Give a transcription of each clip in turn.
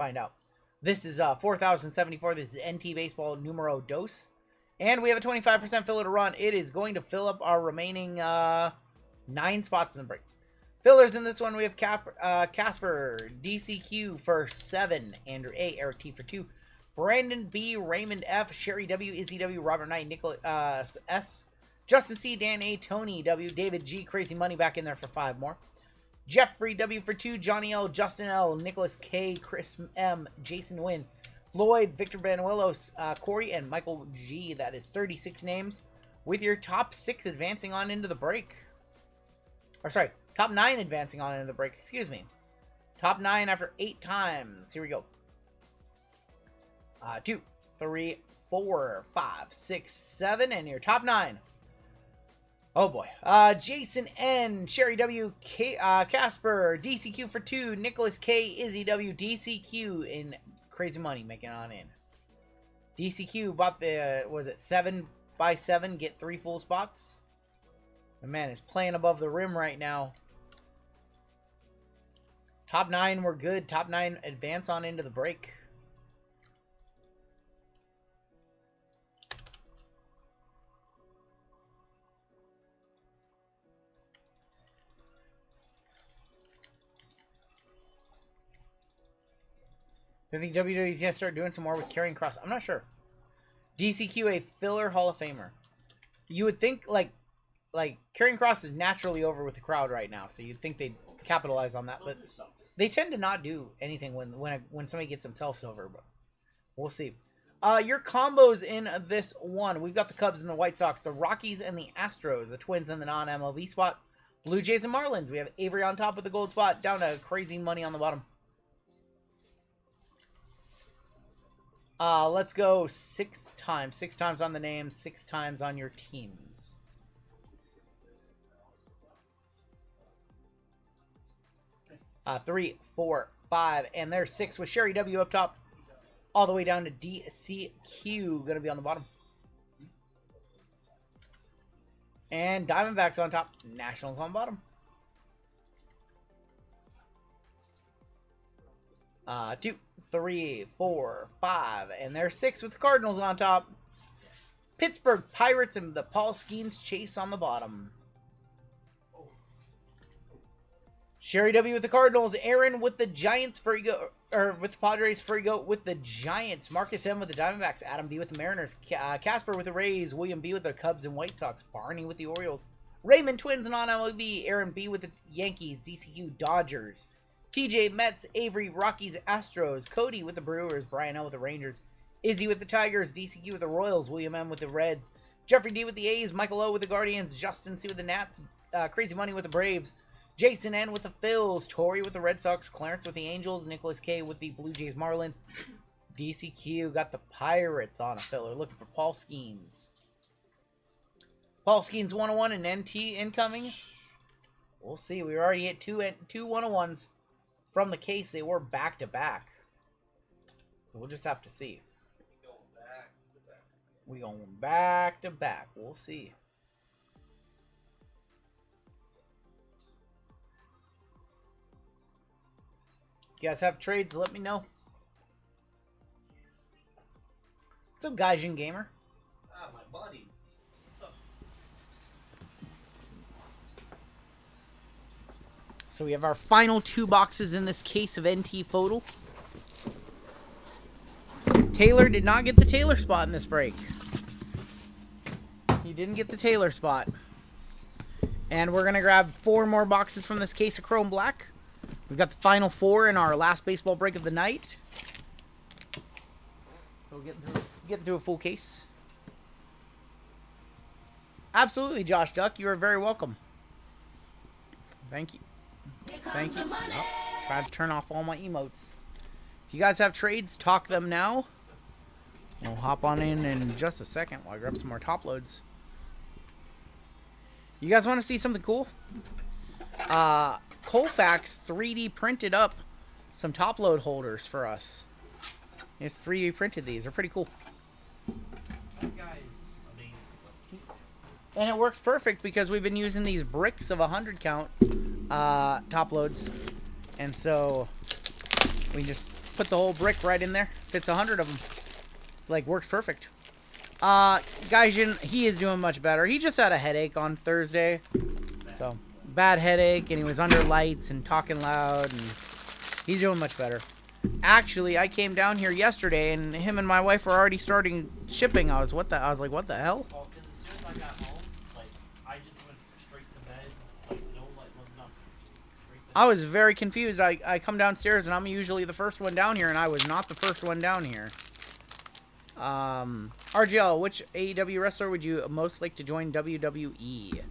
find out. This is 4074. This is NT Baseball numero dos. And we have a 25% filler to run. It is going to fill up our remaining 9 spots in the break. Fillers in this one, we have Casper, DCQ for 7, Andrew A, Eric T for 2, Brandon B, Raymond F, Sherry W, Izzy W, Robert Knight, Nicholas S, Justin C, Dan A, Tony W, David G, Crazy Money back in there for 5 more. Jeffrey W for 2, Johnny L, Justin L, Nicholas K, Chris M, Jason Wynn, Floyd, Victor Banuelos, Corey, and Michael G. That is 36 names, with your top 6 advancing on into the break. Or sorry, top 9 advancing on into the break. Excuse me. Top 9 after 8 times. Here we go. 2, 3, 4, 5, 6, 7, and your top 9. Oh boy. Jason N, Sherry W, Casper, DCQ for 2, Nicholas K, Izzy W, DCQ in Crazy Money making on in. DCQ bought the, was it 7x7, get 3 full spots? The man is playing above the rim right now. Top 9 were good. Top 9 advance on into the break. I think WWE's going to start doing some more with carrying cross. I'm not sure. DCQ, a filler Hall of Famer. You would think, like carrying cross is naturally over with the crowd right now, so you'd think they'd capitalize on that, but they tend to not do anything when somebody gets themselves over, but we'll see. Your combos in this one. We've got the Cubs and the White Sox, the Rockies and the Astros, the Twins in the non-MLB spot, Blue Jays and Marlins. We have Avery on top with the gold spot, down to Crazy Money on the bottom. Let's go 6 times. 6 times on the names, 6 times on your teams. Three, 4, 5, and there's 6 with Sherry W up top, all the way down to DCQ, gonna be on the bottom. And Diamondbacks on top, Nationals on bottom. 2, 3, 4, 5, and there's 6 with the Cardinals on top. Pittsburgh Pirates and the Paul Skeens Chase on the bottom. Sherry W with the Cardinals, Aaron with the Giants, Frigo, or with the Padres, Frigo with the Giants, Marcus M with the Diamondbacks, Adam B with the Mariners, Casper with the Rays, William B with the Cubs and White Sox, Barney with the Orioles, Raymond Twins non-MLB, Aaron B with the Yankees, DCQ Dodgers, TJ Mets, Avery Rockies, Astros, Cody with the Brewers, Brian L with the Rangers, Izzy with the Tigers, DCQ with the Royals, William M with the Reds, Jeffrey D with the A's, Michael O with the Guardians, Justin C with the Nats, Crazy Money with the Braves, Jason N with the Phils, Tori with the Red Sox, Clarence with the Angels, Nicholas K with the Blue Jays Marlins, DCQ got the Pirates on a filler, looking for Paul Skeens. Paul Skeens 101 and NT incoming. We'll see. We already hit two 101s from the case. They were back-to-back. So we'll just have to see. We're going back-to-back. We'll see. You guys have trades? Let me know. What's up, Gaijin Gamer? Ah, my buddy. What's up? So we have our final 2 boxes in this case of NT FOTL. Taylor did not get the Taylor spot in this break. He didn't get the Taylor spot. And we're going to grab 4 more boxes from this case of Chrome Black. We've got the final 4 in our last baseball break of the night. So we'll get through a full case. Absolutely, Josh Duck. You are very welcome. Thank you. Thank you. Oh, try to turn off all my emotes. If you guys have trades, talk them now. We'll hop on in just a second while I grab some more top loads. You guys want to see something cool? Colfax 3D printed up some top load holders for us. It's 3D printed these. They're pretty cool. That guy is amazing. And it works perfect because we've been using these bricks of 100 count top loads. And so we just Put the whole brick right in there. Fits 100 of them. It's like, works perfect. Gaijin, he is doing much better. He just had a headache on Thursday. So, bad headache, and he was under lights and talking loud, and he's doing much better. Actually, I came down here yesterday, and him and my wife were already starting shipping. I was like, what the hell? Oh, because as soon as I got home, like, I just went straight to bed. Like, no light, no nothing. Just straight to bed. I was very confused. I come downstairs, and I'm usually the first one down here, and I was not the first one down here. RGL, which AEW wrestler would you most like to join WWE?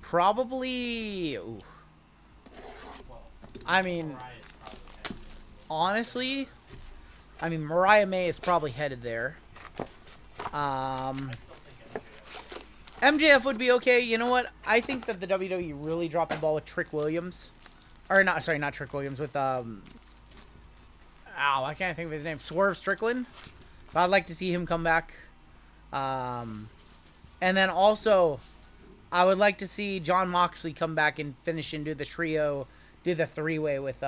Probably... Ooh. Well, I mean... Mariah's probably headed there. Honestly, I mean, Mariah May is probably headed there. I still think MJF would be okay. You know what? I think that the WWE really dropped the ball with Trick Williams. Or, not Trick Williams. With, I can't think of his name. Swerve Strickland. I'd like to see him come back. And then also, I would like to see Jon Moxley come back and finish and do the trio, do the three-way with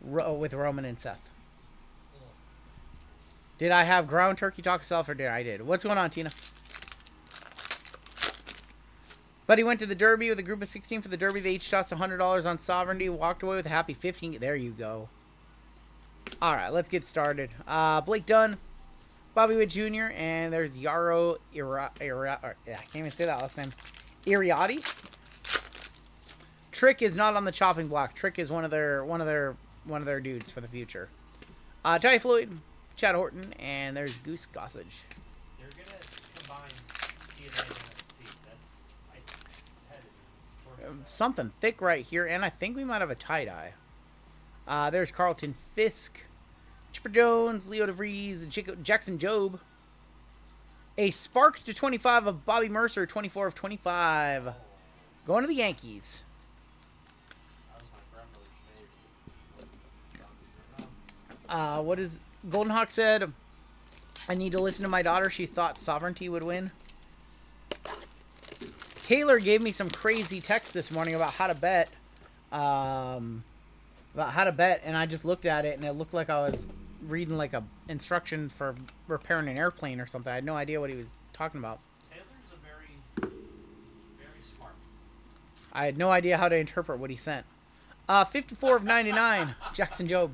Roman and Seth. Did I have ground turkey talk self or did I did? What's going on, Tina? But he went to the Derby with a group of 16 for the Derby. They each tossed $100 on Sovereignty. Walked away with a happy 15. There you go. All right, let's get started. Blake Dunn, Bobby Witt Jr., and there's Yaro I can't even say that last name. Iriati. Trick is not on the chopping block. Trick is one of their dudes for the future. Ty Floyd, Chad Horton, and there's Goose Gossage. They're gonna combine TNA and NXT. That's headed towards Something thick right here, and I think we might have a tie-dye. There's Carlton Fisk, Chipper Jones, Leo DeVries, Jackson Job. A Sparks to 25 of Bobby Mercer, 24 of 25. Going to the Yankees. That was my grandmother's favorite. What is Golden Hawk said? I need to listen to my daughter. She thought Sovereignty would win. Taylor gave me some crazy text this morning about how to bet. And I just looked at it, and it looked like I was reading like a instruction for repairing an airplane or something. I had no idea what he was talking about. Taylor's a very, very smart. I had no idea how to interpret what he sent. 54 of 99, Jackson Job.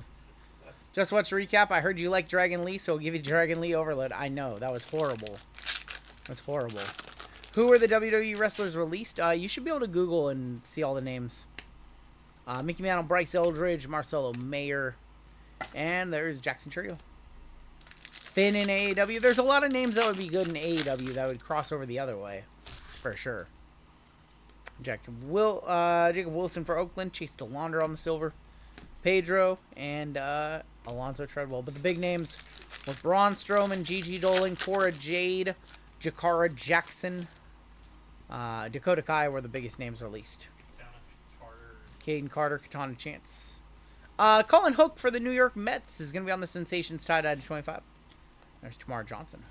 Just watch the recap. I heard you like Dragon Lee, so I'll give you Dragon Lee Overload. I know, that was horrible. That's horrible. Who were the WWE wrestlers released? You should be able to Google and see all the names. Mickey Mantle, Bryce Eldridge, Marcelo Mayer, and there's Jackson Trio. Finn in AEW. There's a lot of names that would be good in AEW that would cross over the other way, for sure. Jacob Wilson for Oakland, Chase DeLaunder on the silver, Pedro, and Alonzo Treadwell. But the big names were Braun Strowman, Gigi Dolan, Cora Jade, Jakara Jackson, Dakota Kai were the biggest names released. Caden Carter, Katana Chance. Colin Hook for the New York Mets is going to be on the Sensations tie-dye to 25. There's Tamar Johnson.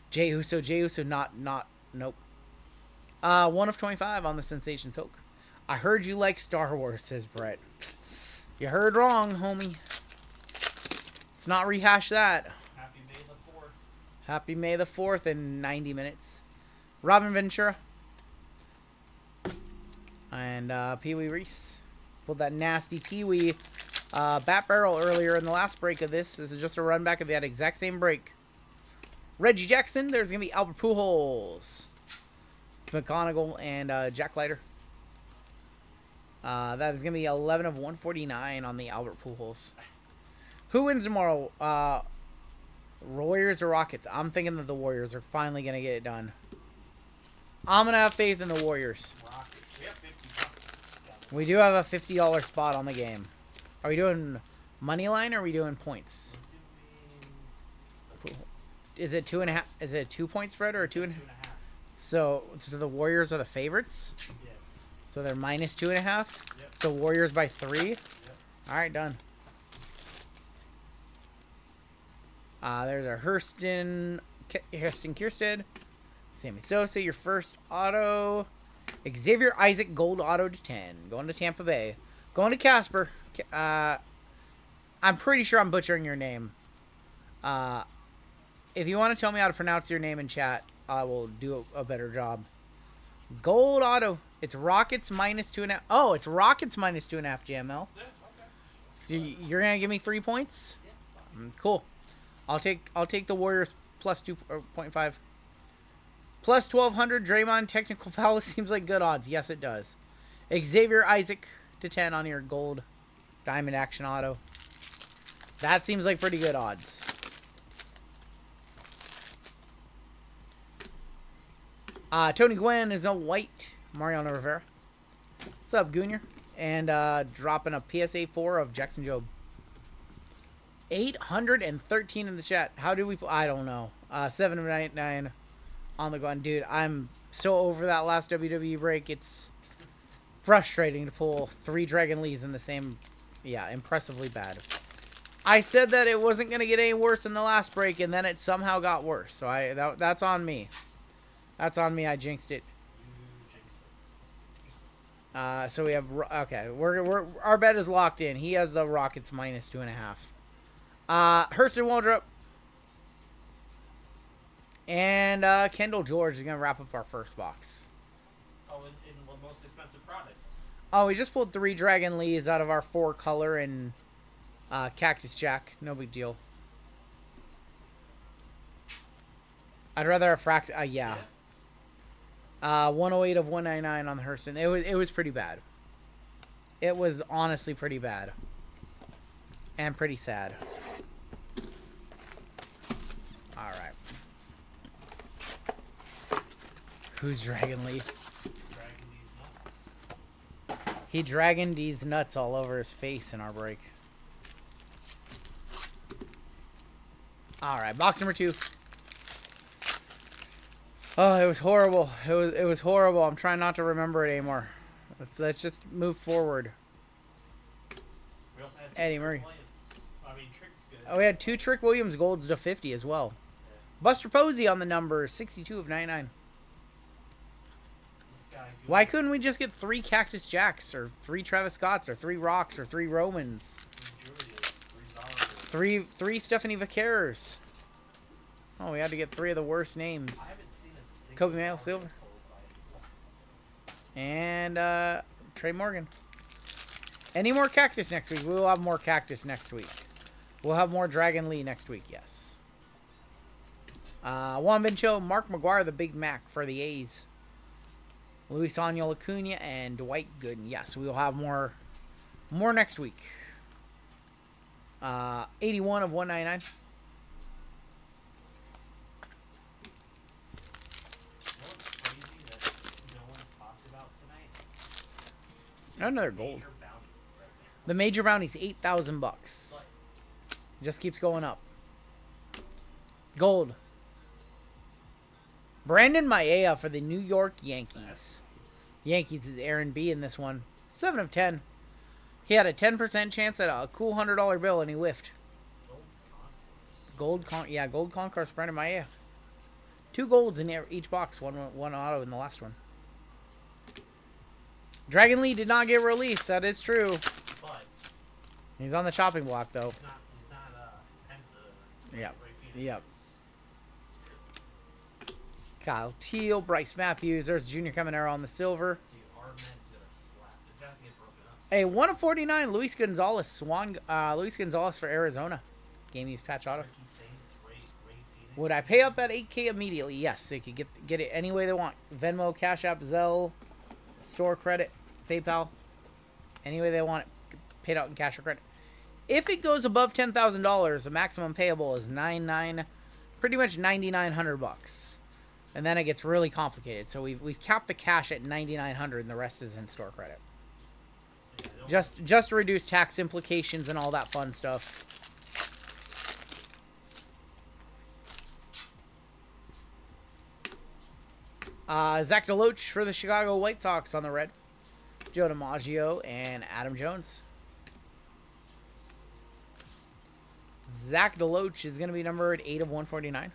Jey Uso, nope. 1 of 25 on the Sensations Hook. I heard you like Star Wars, says Brett. You heard wrong, homie. Let's not rehash that. Happy May the 4th. Happy May the 4th in 90 minutes. Robin Ventura. And Pee-wee Reese. Pulled that nasty Pee-wee bat barrel earlier in the last break of this. This is just a run back of that exact same break. Reggie Jackson. There's going to be Albert Pujols, McGonagall, and Jack Leiter. That is going to be 11 of 149 on the Albert Pujols. Who wins tomorrow? Warriors or Rockets? I'm thinking that the Warriors are finally going to get it done. I'm going to have faith in the Warriors. Rockets. We have $50. We do have a $50 spot on the game. Are we doing money line or are we doing points? Is it 2.5? Is it a 2-point spread or a 2.5? So the Warriors are the favorites. Yeah. So they're minus 2.5. Yep. So Warriors by 3. Yep. All right, done. There's our Kirsten Kierstead, Sammy Sosa, your first auto. Xavier Isaac, gold auto to 10. Going to Tampa Bay. Going to Casper. I I'm pretty sure I'm butchering your name. If you want to tell me how to pronounce your name in chat, I will do a better job. Gold auto. It's Rockets minus 2.5. Oh, it's Rockets minus 2.5 GML. Yeah, okay. So you're gonna give me 3 points? Cool. I'll take the Warriors plus 2.5. Plus 1200 Draymond technical foul seems like good odds. Yes, it does. Xavier Isaac to 10 on your gold diamond action auto. That seems like pretty good odds. Tony Gwynn is a white. Mariano Rivera. What's up, Goonier? And dropping a PSA 4 of Jackson Jobe. 813 in the chat. How do we... I don't know. 799 on the gun. Dude, I'm so over that last WWE break. It's frustrating to pull 3 Dragon Lees in the same... Yeah, impressively bad. I said that it wasn't going to get any worse in the last break, and then it somehow got worse. So that's on me. That's on me. I jinxed it. So we have... Okay, our bet is locked in. He has the Rockets minus 2.5. Hurston Waldrop. And Kendall George is going to wrap up our first box. Oh, in the most expensive product. Oh, we just pulled 3 Dragon Lees out of our 4 color and Cactus Jack. No big deal. I'd rather have Fract... yeah. 108 of 199 on the Hurston. It was pretty bad. It was honestly pretty bad. And pretty sad. Alright. Who's Dragon Lee? He dragoned these nuts all over his face in our break. Alright, box number 2. Oh, it was horrible. It was horrible. I'm trying not to remember it anymore. Let's just move forward. We also had Eddie Murray. Trick's good. Oh, we had 2 Trick Williams golds to 50 as well. Yeah. Buster Posey on the number 62 of 99. Why couldn't we just get 3 Cactus Jacks or 3 Travis Scotts or 3 Rocks or 3 Romans? 3 Stephanie Vaqueros. Oh, we had to get 3 of the worst names. I haven't seen a single Kobe Mayo Silver. And Trey Morgan. Any more Cactus next week? We will have more Cactus next week. We'll have more Dragon Lee next week, yes. Juan Bencho, Mark McGuire, the Big Mac for the A's. Luis Ángel Acuna and Dwight Gooden. Yes, we will have more next week. 81 of 199. Another gold. The major bounty's $8,000. Just keeps going up. Gold. Brandon Maea for the New York Yankees. Yankees is Aaron B in this one. 7 of 10. He had a 10% chance at a cool $100 bill and he whiffed. Gold Concourse, Brandon Maea. 2 golds in each box. One auto in the last one. Dragon Lee did not get released. That is true. But he's on the chopping block, though. He's not Yep. Yep. Kyle Teal, Bryce Matthews. There's Junior Caminero on the silver. Dude, our man's gonna slap. It's gonna get broken up. A 1 of 49, Luis Gonzalez. Luis Gonzalez for Arizona. Game use patch auto. Would I pay up that $8K immediately? Yes, they could get it any way they want. Venmo, Cash App, Zelle, store credit, PayPal. Any way they want it. Paid out in cash or credit. If it goes above $10,000, the maximum payable is pretty much $9,900. And then it gets really complicated. So we've capped the cash at $9,900 and the rest is in store credit. Just to reduce tax implications and all that fun stuff. Zach DeLoach for the Chicago White Sox on the red. Joe DiMaggio and Adam Jones. Zach DeLoach is going to be numbered 8 of 149.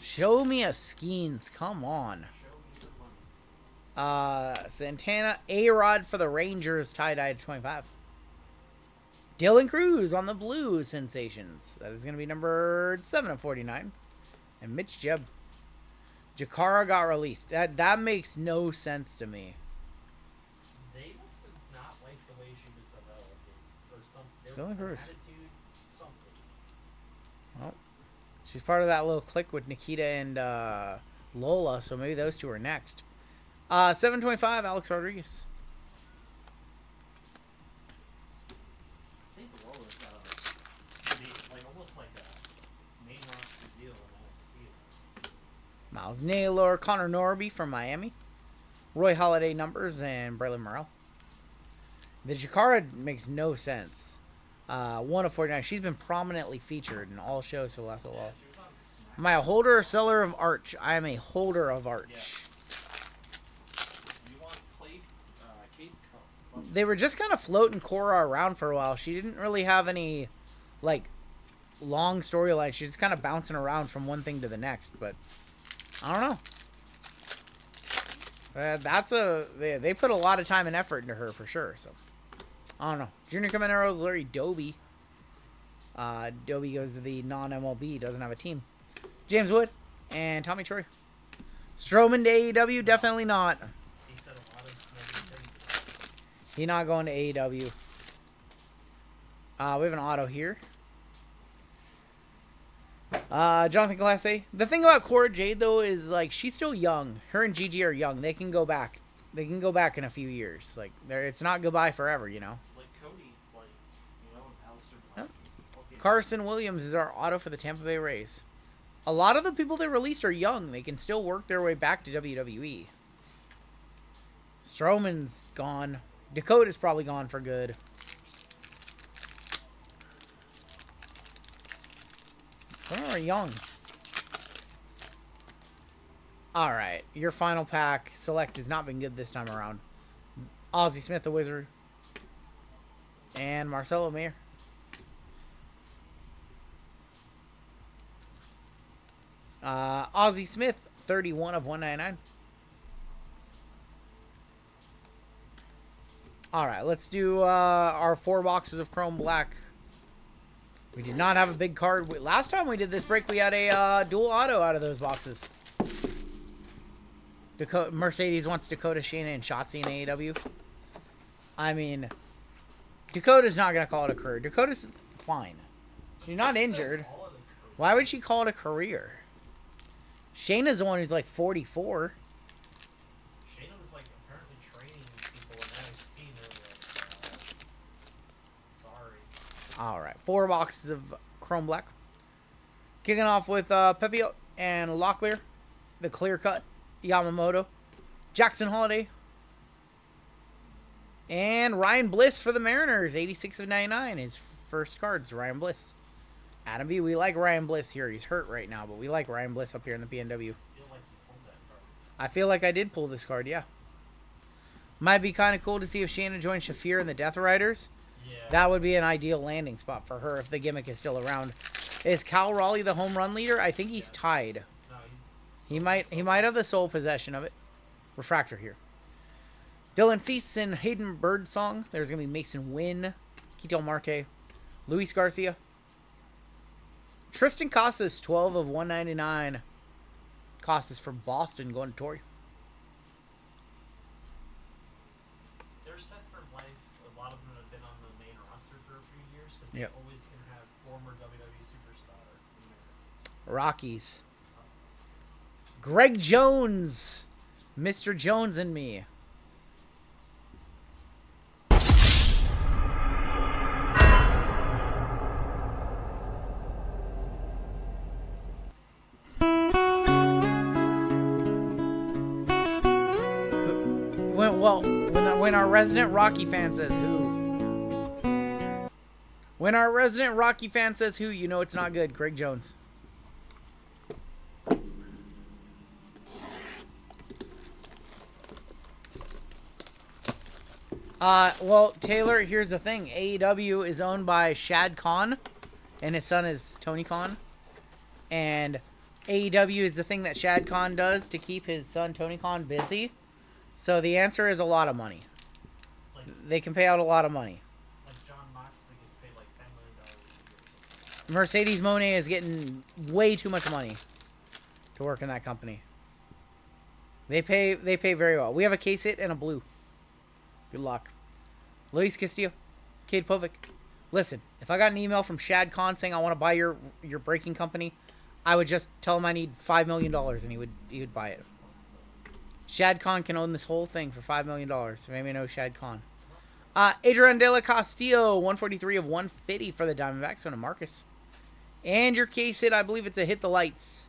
Show me a Skeens. Come on. Santana, A-Rod for the Rangers, tie-dye to 25. Dylan Cruz on the blue Sensations. That is going to be number 7 of 49. And Mitch Jeb. Jakara got released. That makes no sense to me. They must have not liked the way she was developing or something. Dylan Cruz. Attitude, something. Well, she's part of that little clique with Nikita and Lola, so maybe those two are next. 725, Alex Rodriguez. I think Lola's like almost like a main roster deal in NXT. Miles Naylor, Connor Norby from Miami. Roy Halladay numbers, and Braylon Morrell. The Jakara makes no sense. 1 of 49. She's been prominently featured in all shows for the last little while. She was on Smack. Am I a holder or seller of Arch? I am a holder of Arch. You want Kate? They were just kind of floating Cora around for a while. She didn't really have any, like, long storyline. She's just kind of bouncing around from one thing to the next. But I don't know. They put a lot of time and effort into her for sure. So I don't know. Junior Camaro's Larry Doby. Doby goes to the non-MLB. Doesn't have a team. James Wood and Tommy Troy. Strowman to AEW? Definitely not. He said a lot of negative things. He's not going to AEW. We have an auto here. Jonathan Class A. The thing about Cora Jade, though, is, like, she's still young. Her and Gigi are young. They can go back. They can go back in a few years. Like, it's not goodbye forever, you know? Like Cody, like, you know, Alistair Yep. Okay. Carson Williams is our auto for the Tampa Bay Rays. A lot of the people they released are young. They can still work their way back to WWE. Strowman's gone. Dakota's probably gone for good. Some are young. Alright, your final pack. Select has not been good this time around. Ozzie Smith, the Wizard. And Marcelo Mayer. Ozzie Smith, 31 of 199. Alright, let's do our 4 boxes of Chrome Black. We did not have a big card. Last time we did this break, we had a dual auto out of those boxes. Mercedes wants Dakota, Shayna, and Shotzi in AEW. I mean, Dakota's not going to call it a career. Dakota's fine. She's not injured. Why would she call it a career? Shayna's the one who's like 44. Shayna was like apparently training people in NXT. And they're like, sorry. All right, 4 boxes of Chrome Black. Kicking off with Pepio and Locklear, the clear cut, Yamamoto, Jackson Holiday, and Ryan Bliss for the Mariners, 86 of 99. His first cards, Ryan Bliss. Adam B, we like Ryan Bliss here. He's hurt right now, but we like Ryan Bliss up here in the PNW. I feel like you pulled that card. I feel like I did pull this card, yeah. Might be kind of cool to see if Shayna joins Shafir in the Death Riders. Yeah. That would be an ideal landing spot for her if the gimmick is still around. Is Cal Raleigh the home run leader? I think he's tied. No, He might have the sole possession of it. Refractor here. Dylan Cease and Hayden Birdsong. There's going to be Mason Wynn, Quito Marte, Luis Garcia. Tristan Casas, 12 of 199. Casas from Boston going to Torrey. they're set for life. A lot of them have been on the main roster for a few years because Yep. they always can have former WWE superstar in there. Rockies. Greg Jones. Mr. Jones and me. When our resident Rocky fan says who? When our resident Rocky fan says who, you know it's not good. Greg Jones. Well, Taylor, here's the thing. AEW is owned by Shad Khan, and his son is Tony Khan. And AEW is the thing that Shad Khan does to keep his son Tony Khan busy. So the answer is a lot of money. Like, They can pay out a lot of money. like John Moxley gets paid like $10 million a year. Mercedes Monet is getting way too much money to work in that company. They pay very well. We have a case hit and a blue. Good luck. Luis Castillo, Cade Povic. Listen, if I got an email from Shad Khan saying I want to buy your braking company, I would just tell him I need $5 million and he would buy it. Shad Khan can own this whole thing for $5 million. If anybody knows Shad Khan. Adrian De La Castillo, 143 of 150 for the Diamondbacks. So to Marcus. And your case hit, I believe it's a hit the lights.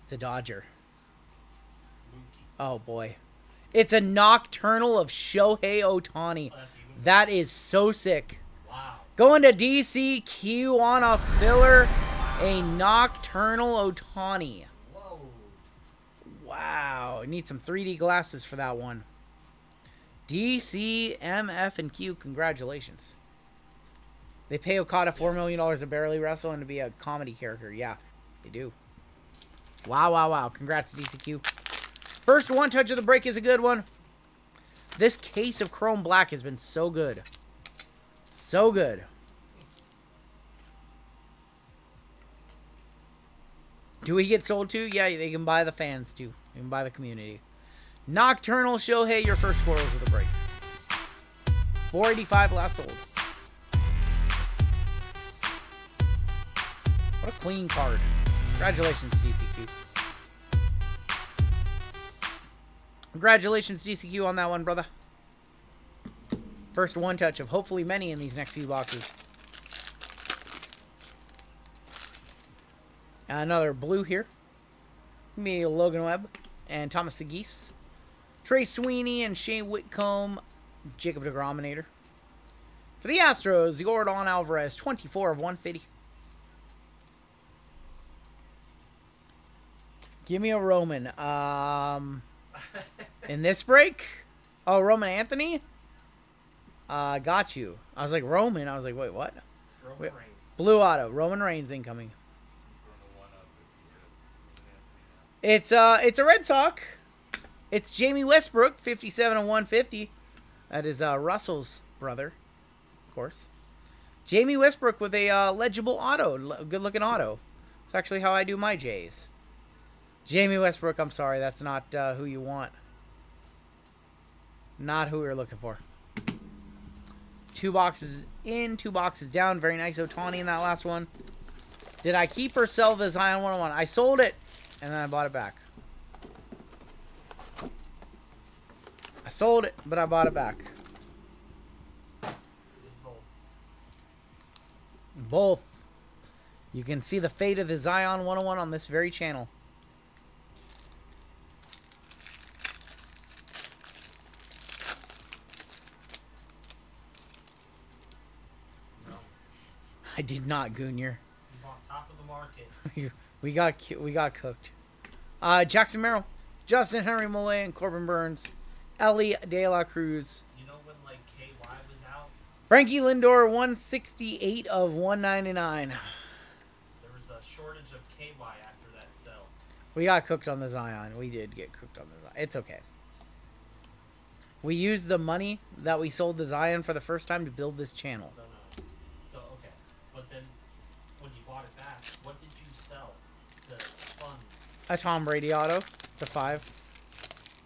It's a Dodger. Oh, boy. It's a Nocturnal of Shohei Ohtani. That is so sick. Wow. Going to DCQ on a filler. A Nocturnal Ohtani. Whoa. Wow. I need some 3D glasses for that one. DC, MF, and Q. Congratulations. They pay Okada $4 million to barely wrestle and to be a comedy character. Yeah, they do. Wow, wow, wow. Congrats, DCQ. First one touch of the break is a good one. This case of Chrome Black has been so good. So good. Do we get sold to? Yeah, they can buy the fans too. They can buy the community. Nocturnal Shohei, your first score was with a break. 485 last sold. What a clean card. Congratulations, DCQ. Congratulations, DCQ, on that one, brother. First one touch of hopefully many in these next few boxes. Another blue here. Me, Logan Webb and Thomas Segis. Trey Sweeney and Shane Whitcomb. Jacob DeGrominator. For the Astros, Yordan Alvarez, 24 of 150. Give me a Roman. In this break? Oh, Roman Anthony? Got you. I was like, Roman. I was like, wait, what? Roman Wait, Reigns. Blue auto. Roman Reigns incoming. It's a Red Sox. It's Jamie Westbrook, 57 of 150. That is Russell's brother, of course. Jamie Westbrook with a legible auto. Good looking auto. It's actually how I do my J's. Jamie Westbrook, I'm sorry, that's not who you want. Not who we were looking for. 2 boxes in, 2 boxes down. Very nice Ohtani in that last one. Did I keep or sell the Zion 101? I sold it, and then I bought it back. I sold it, but I bought it back. Both. You can see the fate of the Zion 101 on this very channel. I did not, Goonier. You bought top of the market. we got cooked. Jackson Merrill, Justin Henry Mollet, and Corbin Burns, Ellie De La Cruz. You know when like KY was out? Frankie Lindor, 168 of 199. There was a shortage of KY after that sell. We got cooked on the Zion. We did get cooked on the Zion. It's okay. We used the money that we sold the Zion for the first time to build this channel. No. So, okay. But then, when you bought it back, what did you sell to fund? A Tom Brady auto, the 5.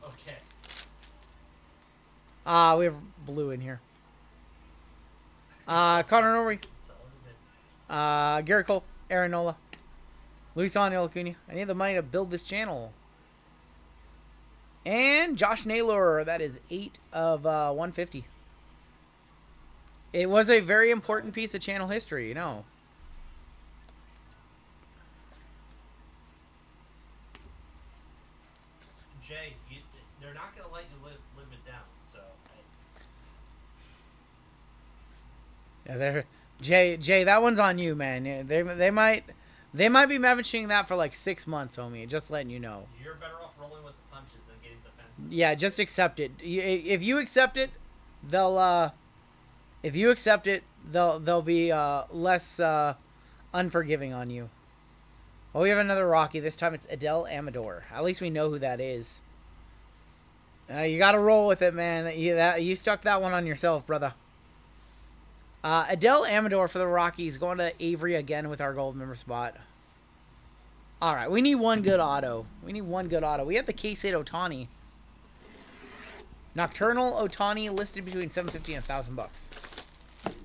Okay. We have blue in here. Connor Norrie, Sell it a bit. Garrett Cole, Aaron Nola, Luis Angel Acuna. I need the money to build this channel. And Josh Naylor, that is 8 of 150. It was a very important piece of channel history, you know. Jay, they're not going to let you live it down, so... Yeah, they're Jay, that one's on you, man. Yeah, they might be mentioning that for like 6 months, homie. Just letting you know. You're better off rolling with the punches than getting defensive. Yeah, just accept it. If you accept it, they'll be less unforgiving on you. Oh, we have another Rocky. This time it's Adele Amador. At least we know who that is. You got to roll with it, man. You stuck that one on yourself, brother. Adele Amador for the Rockies going to Avery again with our gold member spot. All right, we need one good auto. We need one good auto. We have the K-State Otani. Nocturnal Otani listed between $750 and $1,000.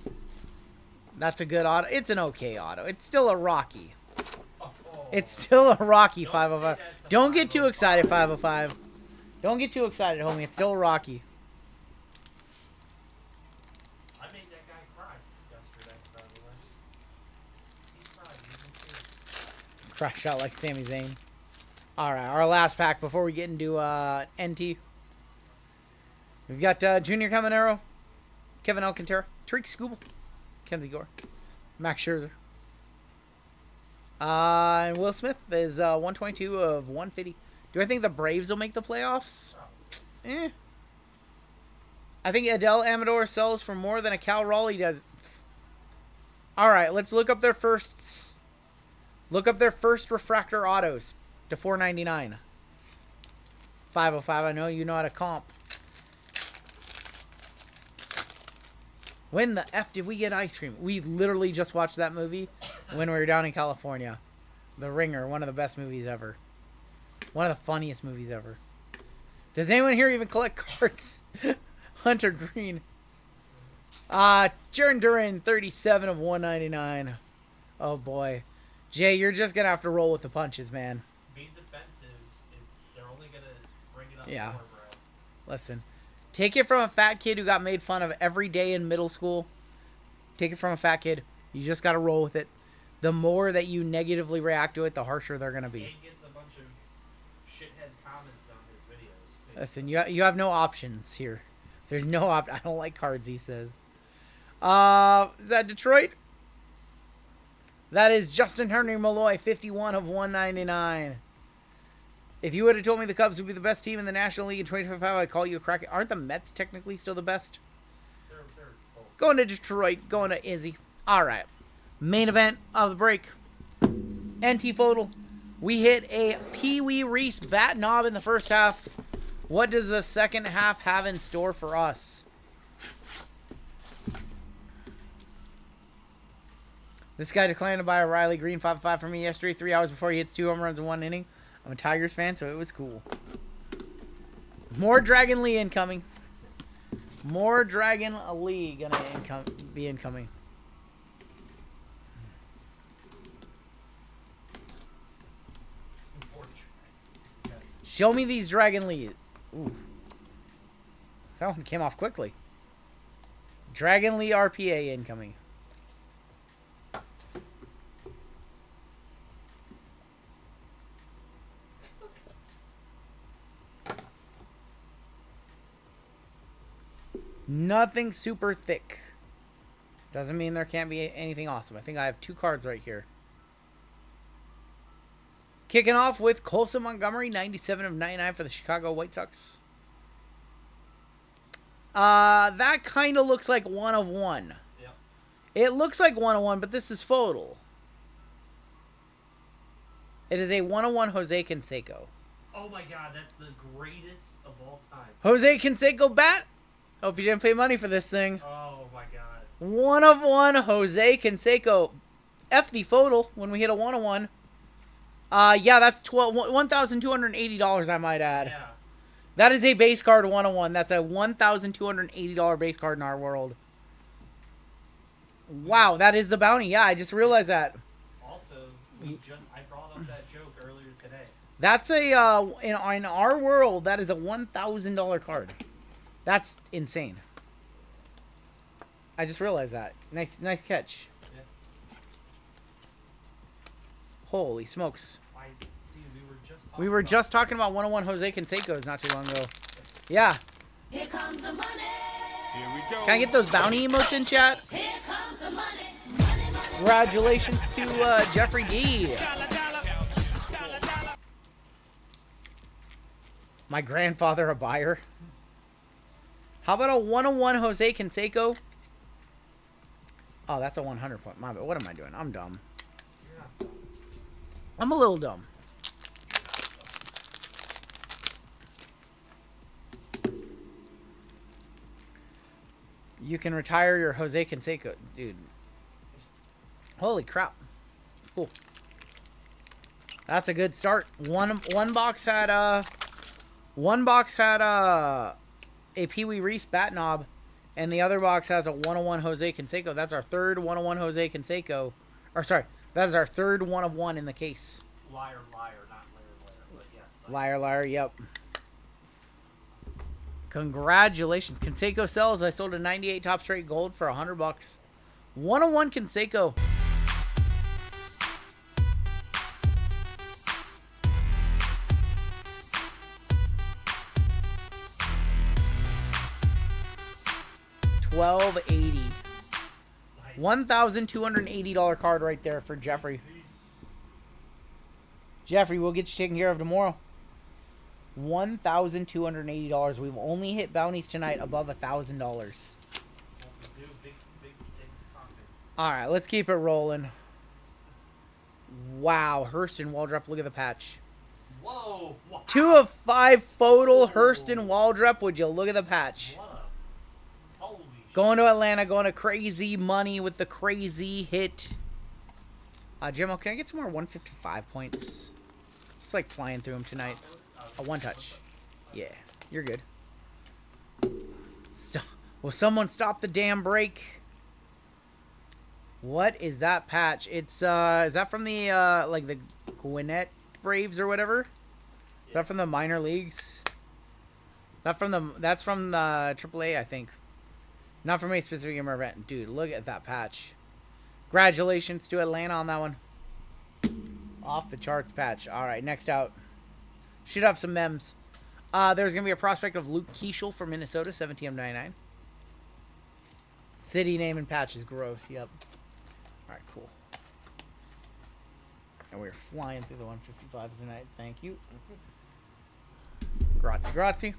That's a good auto. It's an okay auto. It's still a Rocky. It's still a Rocky 505. Don't get too excited, 505. Don't get too excited, homie. It's still a Rocky. I made that guy cry yesterday, by the way. He cried. He was in tears. Crash out like Sami Zayn. Alright, our last pack before we get into NT. We've got Junior Caminero, Kevin Alcantara, Tariq Skubal, Kenzie Gore, Max Scherzer. And Will Smith is 122 of 150. Do I think the Braves will make the playoffs? Eh. I think Adele Amador sells for more than a Cal Raleigh does. Alright, let's look up their firsts. Look up their first refractor autos to $4.99. 505, I know you know how to comp. When the F did we get ice cream? We literally just watched that movie when we were down in California. The Ringer, one of the best movies ever. One of the funniest movies ever. Does anyone here even collect cards? Hunter Green. Jaron Duran, 37 of 199. Oh boy. Jay, you're just going to have to roll with the punches, man. Being defensive, they're only going to bring it up Yeah. more, bro. Listen. Take it from a fat kid who got made fun of every day in middle school. Take it from a fat kid. You just got to roll with it. The more that you negatively react to it, the harsher they're going to be. And gets a bunch of shithead comments on his videos. Listen, you have no options here. There's no I don't like cards, he says. Is that Detroit? That is Justin Henry Malloy, 51 of 199. If you would have told me the Cubs would be the best team in the National League in 2025, I'd call you a crack. Aren't the Mets technically still the best? They're both. Going to Detroit, going to Izzy. All right. Main event of the break. NT FOTL. We hit a Pee Wee Reese bat knob in the first half. What does the second half have in store for us? This guy declined to buy a Riley Green 5-5 from me yesterday, 3 hours before he hits 2 home runs in 1 inning. I'm a Tigers fan, so it was cool. More Dragon Lee incoming. More Dragon Lee gonna be incoming. Show me these Dragon Lee. Ooh. That one came off quickly. Dragon Lee RPA incoming. Nothing super thick. Doesn't mean there can't be anything awesome. I think I have 2 cards right here. Kicking off with Colson Montgomery, 97 of 99 for the Chicago White Sox. That kind of looks like 1 of 1. Yep. It looks like 1 of 1, but this is FOTL. It is a 1 of 1 Jose Canseco. Oh my god, that's the greatest of all time. Jose Canseco bat. Hope you didn't pay money for this thing. Oh my god. 1 of 1 Jose Canseco. F the FOTL when we hit a 1 of 1. Yeah, that's $1,280, I might add. Yeah. That is a base card 1 of 1. That's a $1,280 base card in our world. Wow, that is the bounty. Yeah, I just realized that. Also, I brought up that joke earlier today. That's a in our world, that is a $1,000 card. That's insane. I just realized that. Nice catch. Yeah. Holy smokes. We We were just talking about 101 Jose Canseco's not too long ago. Yeah. Here comes the money. Here we go. Can I get those bounty emotes in chat? Here comes the money. Money, money. Congratulations to Jeffrey D. My grandfather a buyer. How about a 101 Jose Canseco? Oh, that's a 100 point. My bad. What am I doing? I'm dumb. I'm a little dumb. You can retire your Jose Canseco, dude. Holy crap! Cool. That's a good start. One box had a Pee Wee Reese bat knob, and the other box has a 101 Jose Canseco. That's our third 101 Jose Canseco. Or sorry, that is our third 1 of 1 in the case. Liar, liar, not liar, but yes. Liar, liar. Yep. Congratulations, Canseco sells. I sold a 98 top straight gold for $100. 101 Canseco. $12.80. Nice. $1,280 card right there for Jeffrey. Jeffrey, we'll get you taken care of tomorrow. $1,280. We've only hit bounties tonight above $1,000. All right, let's keep it rolling. Wow, Hurston Waldrop. Look at the patch. Whoa! Wow. 2 of 5 photo Hurston Waldrop. Would you look at the patch? What a holy Going to Atlanta, going to crazy money with the crazy hit. Jimmo, can I get some more 155 points? It's like flying through them tonight. A 1 touch. Yeah, you're good. Stop. Will someone stop the damn break? What is that patch? It's is that from the like the Gwinnett Braves or whatever? Is that from the minor leagues? That's from the AAA, I think. Not from a specific game or event. Dude, look at that patch. Congratulations to Atlanta on that one. Off the charts patch. All right, next out. Should have some memes. There's going to be a prospect of Luke Keeschel from Minnesota, 17 of 99. City name and patch is gross. Yep. All right, cool. And we're flying through the 155s tonight. Thank you. Grazie, grazie.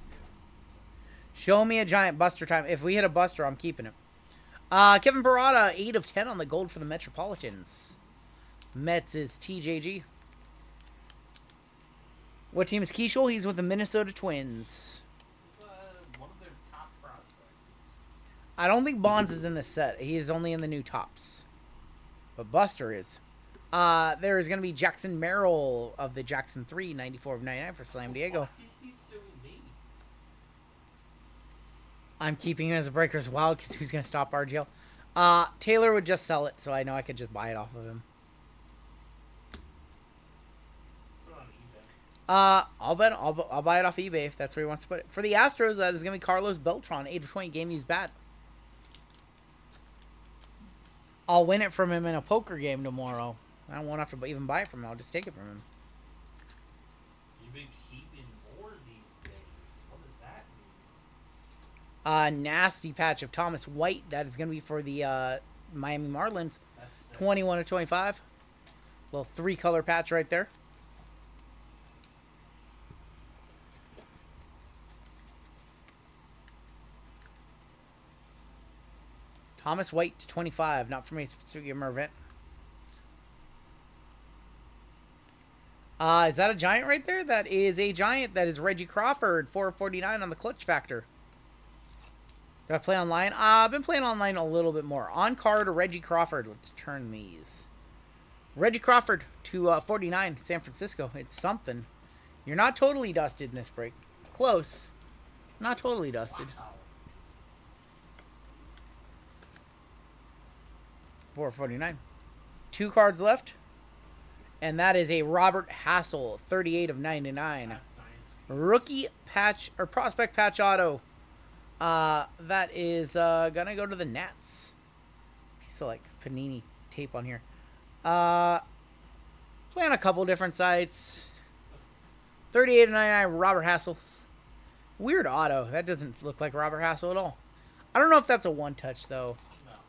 Show me a giant buster time. If we hit a buster, I'm keeping it. Kevin Parada, 8 of 10 on the gold for the Metropolitans. Mets is TJG. What team is Keeschel? He's with the Minnesota Twins. one of their top prospects. I don't think Bonds is in this set. He is only in the new tops. But Buster is. There is going to be Jackson Merrill of the Jackson 3, 94 of 99 for Slam Diego. Why is he suing me? I'm keeping him as a Breakers Wild because who's going to stop RGL? Taylor would just sell it, so I know I could just buy it off of him. Put it on eBay. I'll buy it off eBay if that's where he wants to put it. For the Astros, that is going to be Carlos Beltran, 8 of 20 game used bat. I'll win it from him in a poker game tomorrow. I won't have to even buy it from him. I'll just take it from him. You've been keeping more these days. What does that mean? Nasty patch of Thomas White. That is going to be for the Miami Marlins. That's sick. 21 of 25. Little 3-color patch right there. Thomas White to 25. Not from a specific game or event. Is that a giant right there? That is a giant. That is Reggie Crawford. 449 on the clutch factor. Do I play online? I've been playing online a little bit more. On card, Reggie Crawford. Let's turn these. Reggie Crawford to 49, San Francisco. It's something. You're not totally dusted in this break. Close. Not totally dusted. Wow. 449. 2 cards left. And that is a Robert Hassel, 38 of 99. That's nice. Rookie patch, or prospect patch auto. That is gonna go to the Nats. Piece of like Panini tape on here. Play on a couple different sites. 38 of 99, Robert Hassel. Weird auto. That doesn't look like Robert Hassel at all. I don't know if that's a 1-touch though. No, not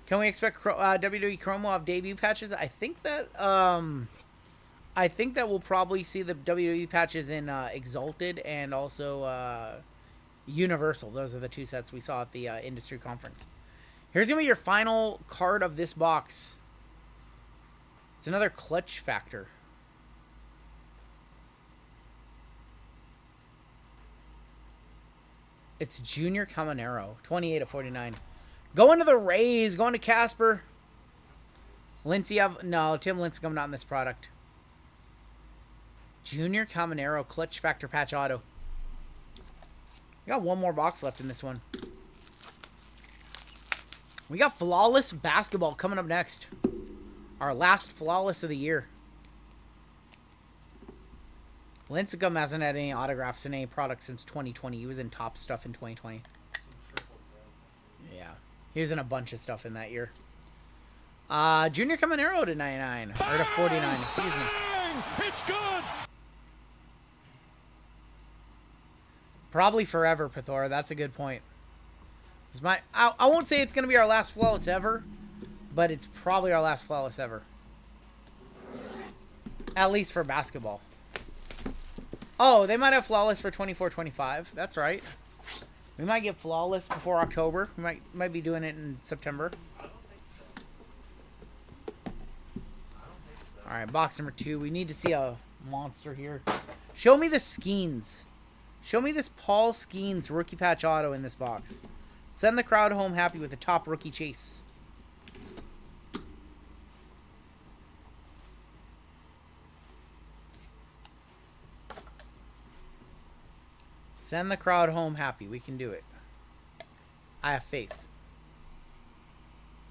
Can we expect WWE Chromo of debut patches? I think that we'll probably see the WWE patches in Exalted and also Universal. Those are the 2 sets we saw at the industry conference. Here's gonna be your final card of this box. It's another clutch factor. It's Junior Caminero, 28 of 49. Going to the Rays. Going to Casper. Lindsay, no, Tim Lindsay coming out in this product. Junior Caminero, Clutch Factor Patch Auto. We got one more box left in this one. We got Flawless Basketball coming up next. Our last Flawless of the year. Lincecum hasn't had any autographs in any product since 2020. He was in top stuff in 2020. Yeah. He was in a bunch of stuff in that year. Junior Caminero to 99. Or to 49, excuse me. It's good! Probably forever, Pithora. That's a good point. I won't say it's going to be our last Flawless ever, but it's probably our last Flawless ever. At least for basketball. Oh, they might have Flawless for 24-25. That's right. We might get Flawless before October. We might be doing it in September. I don't think so. All right, box number 2. We need to see a monster here. Show me the Skeens. Show me this Paul Skeens rookie patch auto in this box. Send the crowd home happy with the top rookie chase. Send the crowd home happy. We can do it. I have faith.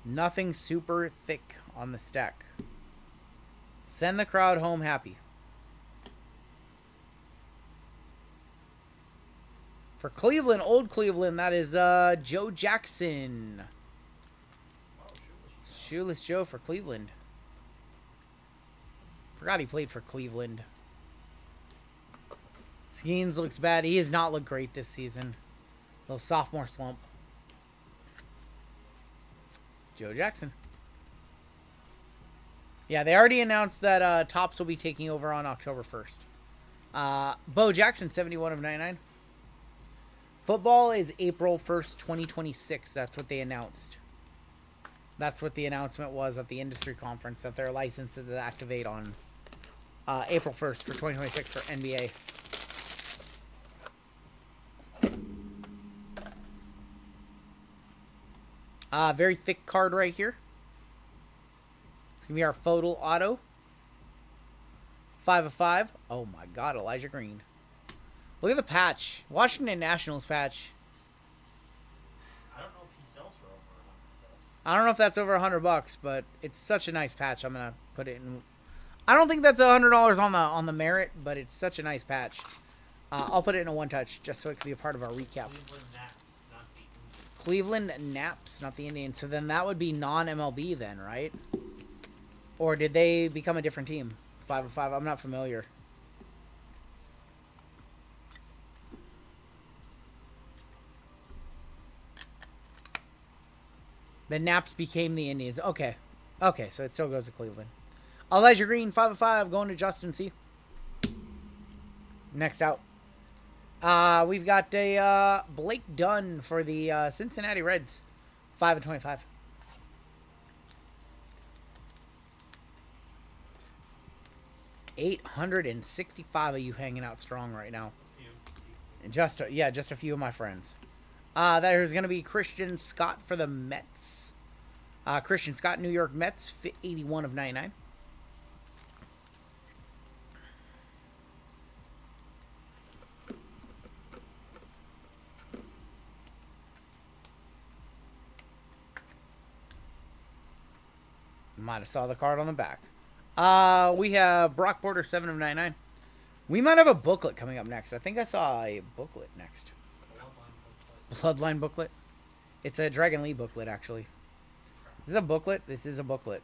Nothing super thick on the stack. Send the crowd home happy. For Cleveland, old Cleveland, that is Joe Jackson. Shoeless Joe for Cleveland. Forgot he played for Cleveland. Skeens looks bad. He has not looked great this season. Little sophomore slump. Joe Jackson. Yeah, they already announced that Topps will be taking over on October 1st. Bo Jackson, 71 of 99. Football is April 1st, 2026. That's what they announced. That's what the announcement was at the industry conference, that their licenses activate on April 1st for 2026 for NBA. Very thick card right here. It's going to be our photo auto. 5 of 5. Oh my god, Elijah Green. Look at the patch. Washington Nationals patch. I don't know if he sells for over 100. I don't know if that's over $100, but it's such a nice patch. I'm gonna put it in. I don't think that's $100 on the merit, but it's such a nice patch. I'll put it in a one touch just so it can be a part of our recap. Cleveland Naps, not the Indians. Cleveland Naps, not the Indians. So then that would be non-MLB then, right? Or did they become a different team? 5 of 5. I'm not familiar. The Naps became the Indians. Okay. Okay, so it still goes to Cleveland. Elijah Green, 5 of 5, going to Justin C. Next out. We've got a Blake Dunn for the Cincinnati Reds. 5 of 25. $865 of you hanging out strong right now. And just a few of my friends. There's going to be Christian Scott for the Mets. Christian Scott, New York Mets, 81 of 99. Might have saw the card on the back. We have Brock Porter, 7 of 99. We might have a booklet coming up next. I think I saw a booklet next. Bloodline booklet. It's a Dragon Lee booklet, actually. Is this a booklet? This is a booklet.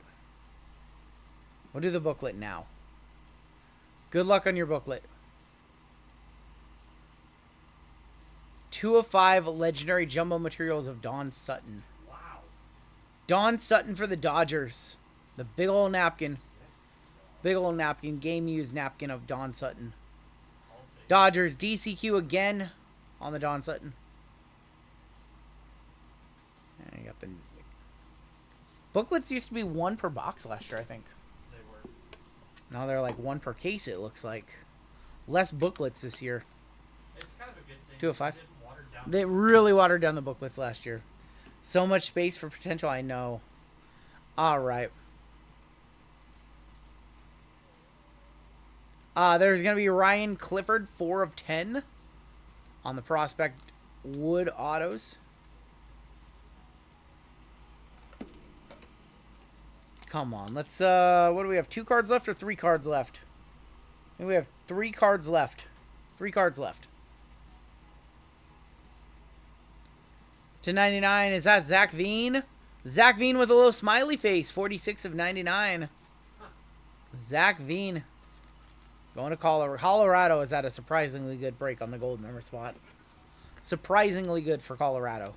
We'll do the booklet now. Good luck on your booklet. 2 of 5 legendary jumbo materials of Don Sutton. Wow. Don Sutton for the Dodgers. The big old napkin. Big old napkin. Game used napkin of Don Sutton. Dodgers DCQ again on the Don Sutton. And you got the booklets used to be 1 per box last year, I think. They were. Now they're like 1 per case, it looks like. Less booklets this year. It's kind of a good thing. 2 of 5. They didn't water down They really watered down the booklets last year. So much space for potential, I know. All right. There's going to be Ryan Clifford, 4 of 10 on the Prospect Wood Autos. Come on, let's, what do we have, 2 cards left or 3 cards left? I think we have 3 cards left. 3 cards left. To 99, is that Zach Veen? Zach Veen with a little smiley face, 46 of 99. Zach Veen. Going to Colorado. Colorado is at a surprisingly good break on the gold member spot. Surprisingly good for Colorado.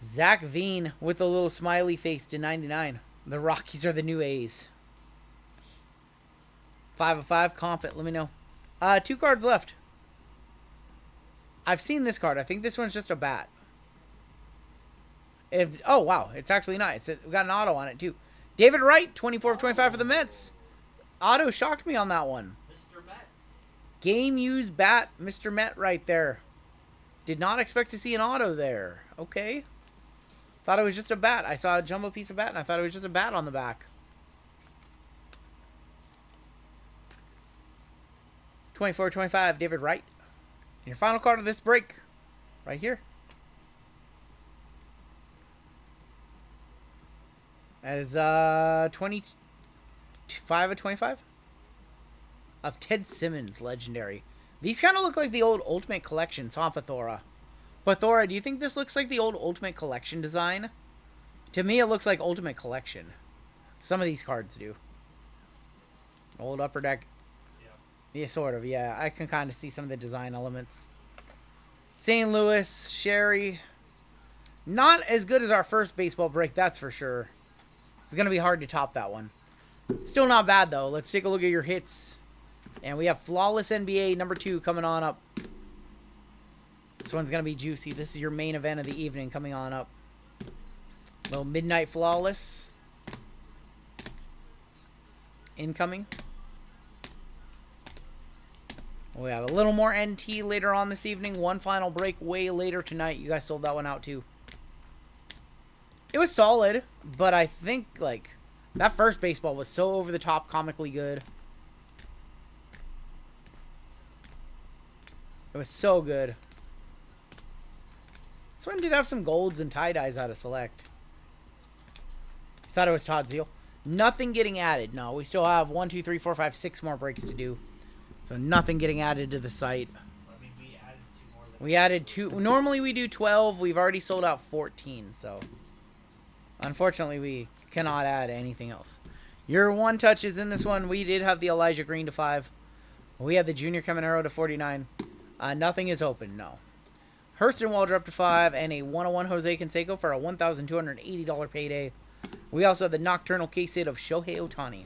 Zach Veen with a little smiley face to 99. The Rockies are the new A's. 5 of 5. Confident. Let me know. 2 cards left. I've seen this card. I think this one's just a bat. Oh, wow. It's actually not. We got an auto on it, too. David Wright, 24 of 25 for the Mets. Auto shocked me on that one. Mr. Met. Game used bat. Mr. Met right there. Did not expect to see an auto there. Okay. Thought it was just a bat. I saw a jumbo piece of bat, and I thought it was just a bat on the back. 24-25, David Wright. And your final card of this break, right here. That is 25 of 25 of Ted Simmons, legendary. These kind of look like the old Ultimate Collection, Pathora. Pathora, do you think this looks like the old Ultimate Collection design? To me, it looks like Ultimate Collection. Some of these cards do. Old Upper Deck. Yeah, sort of, yeah. I can kind of see some of the design elements. St. Louis, Sherry. Not as good as our first baseball break, that's for sure. It's going to be hard to top that one. Still not bad, though. Let's take a look at your hits. And we have Flawless NBA number 2 coming on up. This one's going to be juicy. This is your main event of the evening coming on up. Little Midnight Flawless. Incoming. We have a little more NT later on this evening. One final break way later tonight. You guys sold that one out too. It was solid, but I think, like, that first baseball was so over the top, comically good. It was so good. This one did have some golds and tie-dyes out of select. Thought it was Todd Zeal. Nothing getting added. No, we still have 1, 2, 3, 4, 5, 6 more breaks to do. So nothing getting added to the site. I mean, we added 2 more. We added 2. Normally we do 12. We've already sold out 14. So unfortunately we cannot add anything else. Your one touch is in this one. We did have the Elijah Green to 5. We have the Junior Caminero to 49. Nothing is open. No. Hurston Waldrop up to 5, and a 101 Jose Canseco for a $1,280 payday. We also have the Nocturnal case hit of Shohei Ohtani.